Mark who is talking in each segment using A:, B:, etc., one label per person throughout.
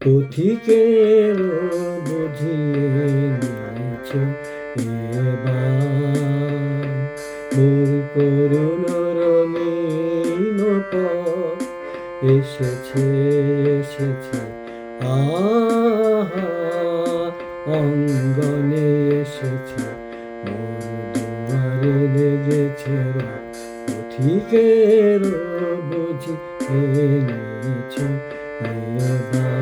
A: পথিকের বুঝিয়ে নিয়েছ এবার মোর করুণ রঙিন পথ এসেছে এসেছে আহা অঙ্গনে এসেছে মোর দুয়ারে লেগেছে রাত পথিকের বুঝি এনেছ এবার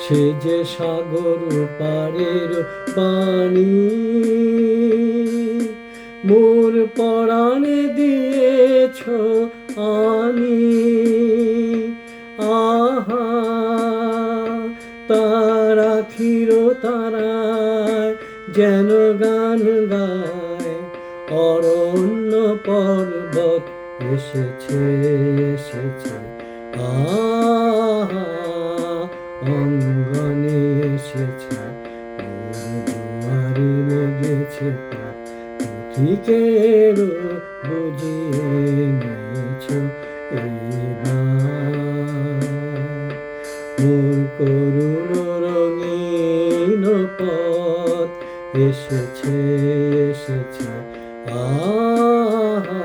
A: সে যে সাগর পারের পানি মোর পরাণে দিয়েছ আনি আহা তার আখির তারায় যেন গান গায় অরণ্য পর্বত এসেছে এসেছে আহা অঙ্গনে এসেছে মোর দুয়ারে লেগেছে পথিকের বুঝিয়ে নিয়েছ এবার মোর করুণ রঙিন পথ এসেছে এসেছে আহা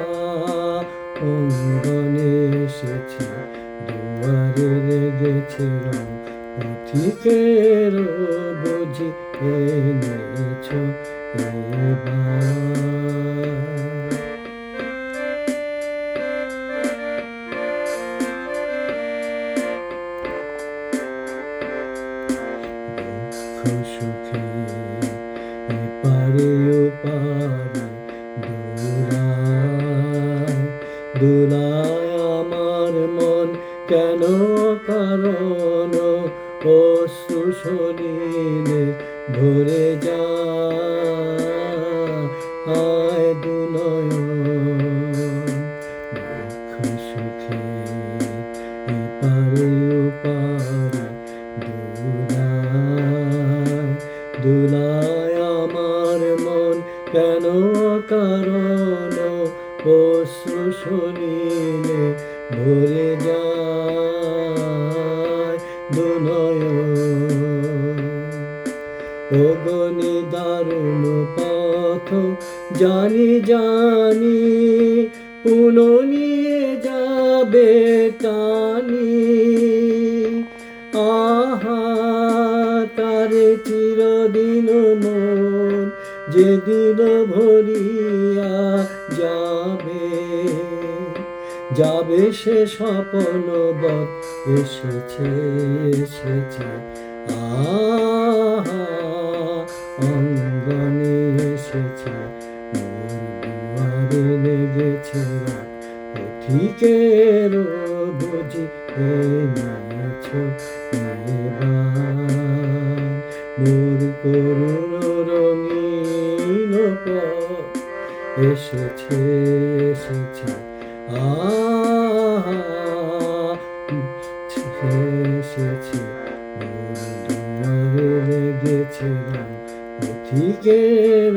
A: অঙ্গনে এসেছে দুয়ারে লেগেছে রং পথিকের বুঝি এনেছ এবার সুখে এপারে ওপারে দোলায় দোলায় আমার মন কেন কারণ অশ্রু সলিলে ভরে যায় দুনয়ন দুঃখ সুখে এপারে ওপারে দোলায় দোলায় আমার মন কেন কারণ অশ্রু সলিলে ভরে যায় দুনয়ন অগণি দারুণ পথ জানি জানি পুন নিয়ে যাবে টানি আহা তারে চিরদিন মন যেদিন ভরিয়া যাবে যাবে সে স্বপনবৎ এসেছে এসেছে আহা অঙ্গনে এসেছে মোর দুয়ারে লেগেছে রাত পথিকের বুঝি এনেছ এবার মোর করুণ রঙিন পথ এসেছে এসেছে আহা এসেছে মোর দুয়ারে লেগেছে রং পথিকের